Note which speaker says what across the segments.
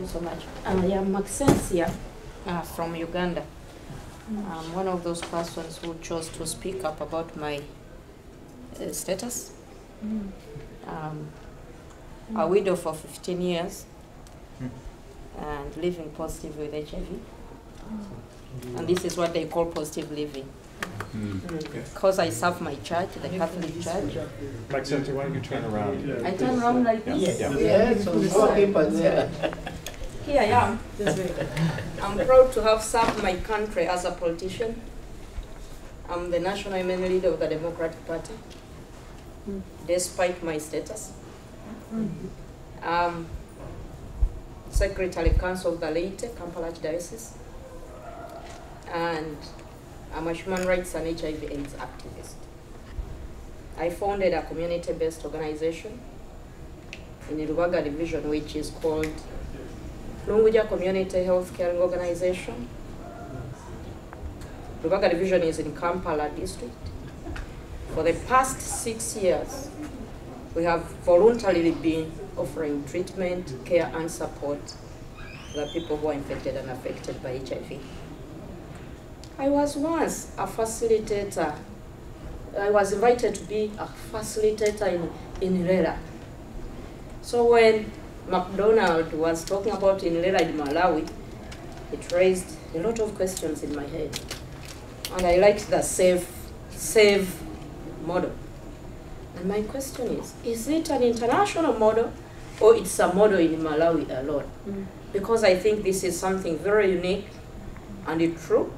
Speaker 1: you so much. I am Maxensia from Uganda. I'm one of those persons who chose to speak up about my status. A widow for 15 years and living positive with HIV. And this is what they call positive living. Because I serve my church, the Catholic Church.
Speaker 2: Maxensia, why don't you turn around?
Speaker 1: I turn around like this. Here I am. I'm proud to have served my country as a politician. I'm the national women leader of the Democratic Party, despite my status. Secretary Council of the Leyte, Kampala Archdiocese, and I'm a human rights and HIV AIDS activist. I founded a community-based organization in the Rubaga division, which is called Lunguja Community Health Caring Organization. Rubaga division is in Kampala district. For the past 6 years, we have voluntarily been offering treatment, care, and support to the people who are infected and affected by HIV. I was once a facilitator. I was invited to be a facilitator in Ilera. So when McDonald was talking about Ilera in Malawi, it raised a lot of questions in my head. And I liked the save model. And my question is it an international model or it's a model in Malawi alone? Because I think this is something very unique and true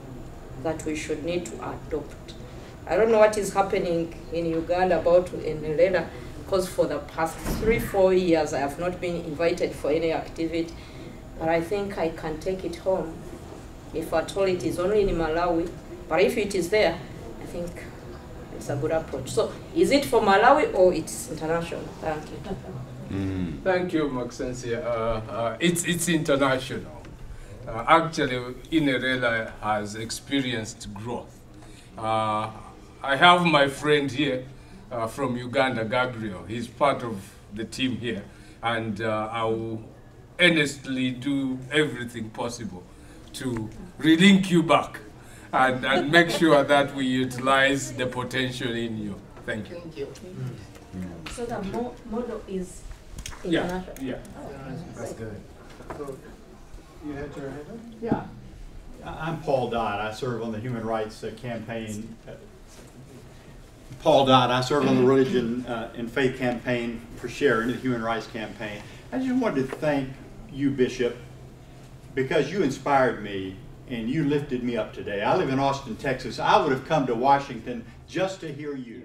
Speaker 1: that we should need to adopt. I don't know what is happening in Uganda about Ilera, because for the past 3-4 years I have not been invited for any activity, but I think I can take it home if at all it is only in Malawi, but if it is there, I think it's a good approach. So is it for Malawi or it's international? Thank you.
Speaker 3: Thank you, Maxensia. It's international. Actually, Inerela has experienced growth. I have my friend here from Uganda, Gabriel. He's part of the team here, and I will earnestly do everything possible to relink you back and make sure that we utilize the potential in you. Thank you.
Speaker 1: Thank you. So the model is international?
Speaker 3: Yeah.
Speaker 2: That's good. So, you had your hand up?
Speaker 4: Yeah. I'm Paul Dodd. I serve on the Human Rights Campaign. Paul Dodd. I serve on the Religion and Faith Campaign for Sharing, the Human Rights Campaign. I just wanted to thank you, Bishop, because you inspired me and you lifted me up today. I live in Austin, Texas. I would have come to Washington just to hear you.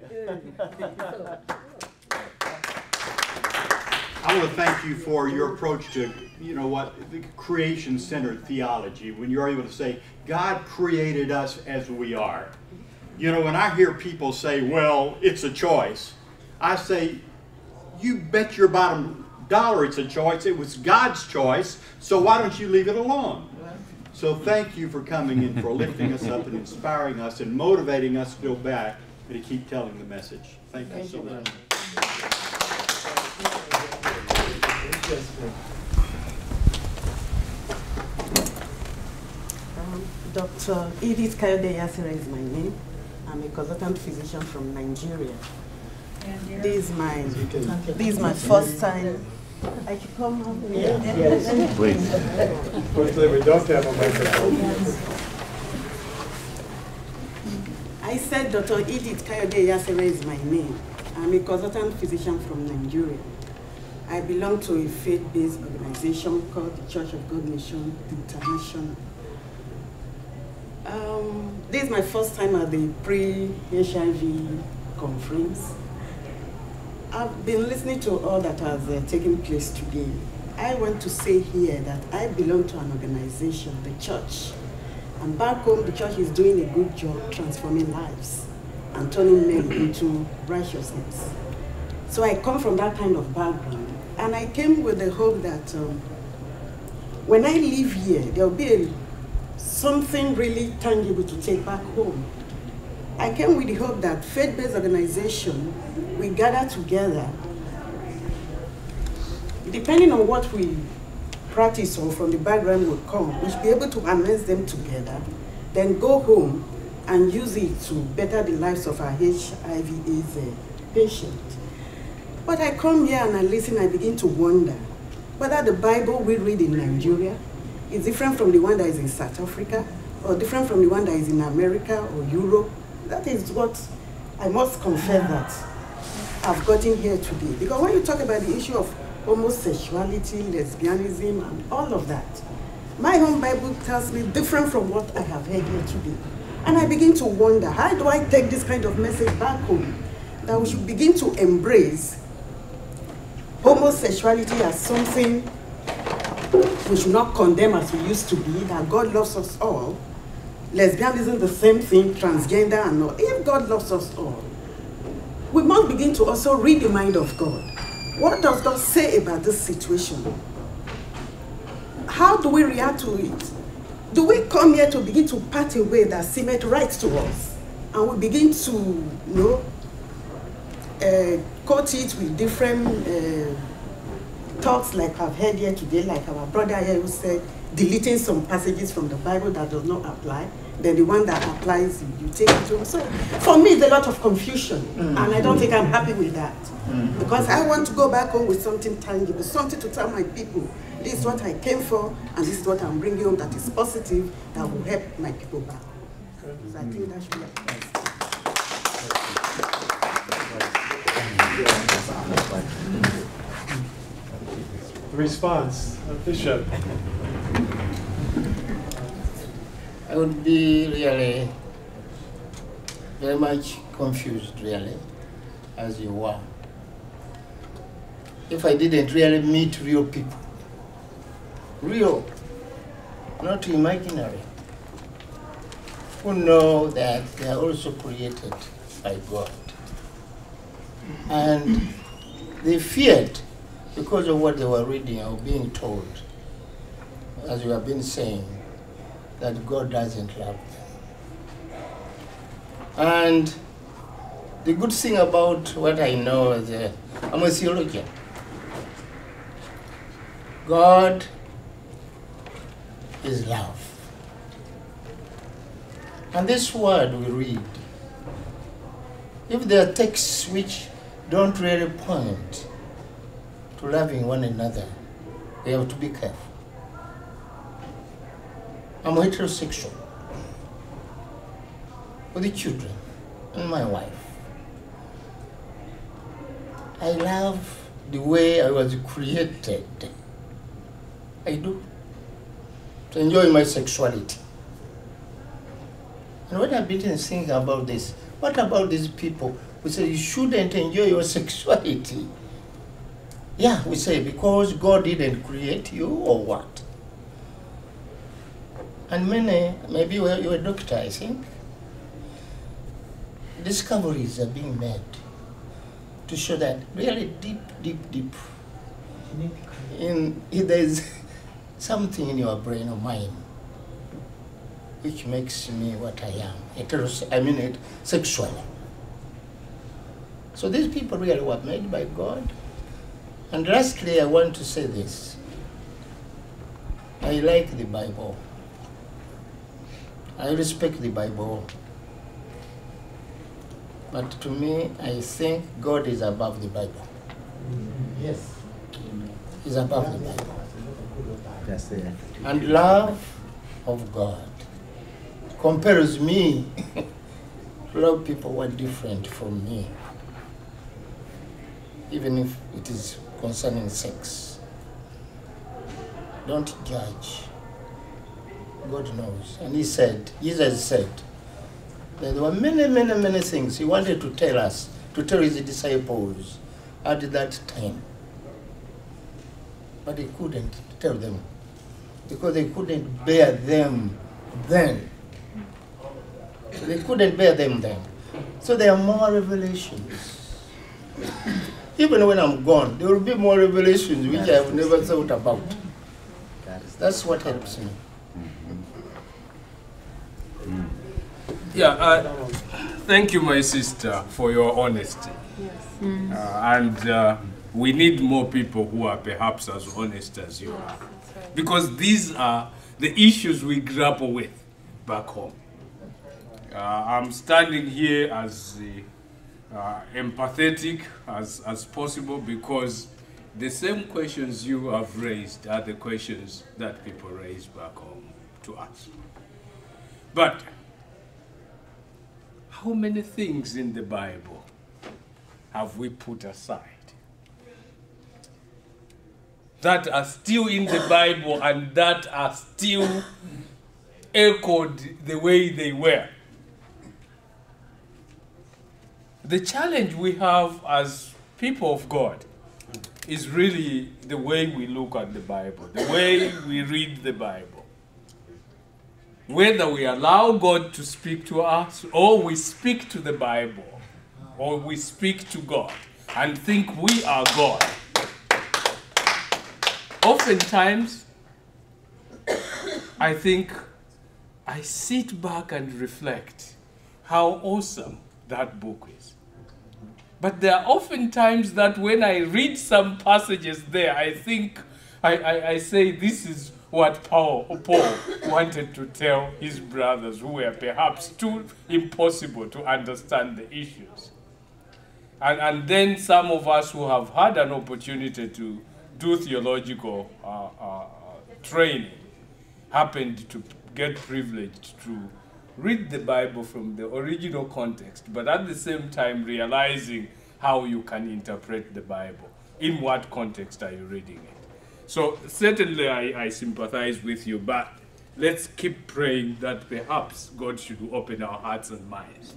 Speaker 4: I want to thank you for your approach to, the creation-centered theology, when you're able to say, God created us as we are. When I hear people say, well, it's a choice, I say, you bet your bottom dollar it's a choice. It was God's choice, so why don't you leave it alone? So thank you for coming in, for lifting us up and inspiring us and motivating us to go back and to keep telling the message. Thank you so much.
Speaker 5: Dr. Edith Kayode Yasira is my name. I'm a consultant physician from Nigeria. This is my first time. I should come out.
Speaker 2: Yes. Please. Unfortunately, we don't have a microphone.
Speaker 5: I said Dr. Edith Kayode Yasira is my name. I'm a consultant physician from Nigeria. I belong to a faith-based organization called the Church of God Mission International. This is my first time at the pre-HIV conference. I've been listening to all that has taken place today. I want to say here that I belong to an organization, the church. And back home, the church is doing a good job transforming lives and turning men into righteousness. So I come from that kind of background. And I came with the hope that when I leave here, there'll be something really tangible to take back home. I came with the hope that faith-based organization, we gather together, depending on what we practice or from the background would come, we should be able to harness them together, then go home and use it to better the lives of our HIV/AIDS patients. But I come here and I listen, I begin to wonder whether the Bible we read in Nigeria is different from the one that is in South Africa, or different from the one that is in America or Europe. That is what I must confess that I've gotten here today. Because when you talk about the issue of homosexuality, lesbianism, and all of that, my own Bible tells me different from what I have heard here today. And I begin to wonder, how do I take this kind of message back home? That we should begin to embrace homosexuality as something we should not condemn as we used to be, that God loves us all. Lesbianism, the same thing, transgender and all. If God loves us all, we must begin to also read the mind of God. What does God say about this situation? How do we react to it? Do we come here to begin to part away that seemed right to us? And we begin to, quote it with different thoughts like I've heard here today, like our brother here who said, deleting some passages from the Bible that does not apply, then the one that applies, you take it home. So for me, it's a lot of confusion, and I don't think I'm happy with that. Because I want to go back home with something tangible, something to tell my people, this is what I came for, and this is what I'm bringing home that is positive, that will help my people back. So I think that should be applied.
Speaker 2: Response, Bishop.
Speaker 6: I would be really very much confused, really, as you were, if I didn't really meet real people. Real, not imaginary, who know that they are also created by God. And they feared because of what they were reading or being told, as you have been saying, that God doesn't love them. And the good thing about what I know is I'm a theologian. God is love. And this word we read, if there are texts which don't really point to loving one another, we have to be careful. I'm heterosexual with the children and my wife. I love the way I was created. I do. To enjoy my sexuality. And what I've been thinking about this, what about these people who say you shouldn't enjoy your sexuality? Yeah, we say because God didn't create you or what? And many, maybe you're a doctor, I think, discoveries are being made to show that really deep, there's something in your brain or mind which makes me what I am, sexually. So these people really were made by God. And lastly, I want to say this. I like the Bible. I respect the Bible. But to me, I think God is above the Bible. Yes. He's above the Bible.
Speaker 7: That's it.
Speaker 6: And love of God compels me to love people who are different from me, even if it is concerning sex. Don't judge. God knows. And Jesus said, that there were many things he wanted to tell us, to tell his disciples at that time. But he couldn't tell them because they couldn't bear them then. They couldn't bear them then. So there are more revelations. Even when I'm gone, there will be more revelations which I have never thought about. That's what helps me.
Speaker 3: Yeah, thank you, my sister, for your honesty. Yes. And we need more people who are perhaps as honest as you are. because these are the issues we grapple with back home. I'm standing here as empathetic as possible, because the same questions you have raised are the questions that people raise back home to us. But how many things in the Bible have we put aside that are still in the Bible and that are still echoed the way they were? The challenge we have as people of God is really the way we look at the Bible, the way we read the Bible. Whether we allow God to speak to us, or we speak to the Bible, or we speak to God and think we are God. Oftentimes, I think I sit back and reflect how awesome that book is. But there are often times that when I read some passages there, I think, I say, this is what Paul wanted to tell his brothers who were perhaps too impossible to understand the issues. And then some of us who have had an opportunity to do theological training happened to get privileged to read the Bible from the original context, but at the same time realizing how you can interpret the Bible. In what context are you reading it? So certainly I sympathize with you, but let's keep praying that perhaps God should open our hearts and minds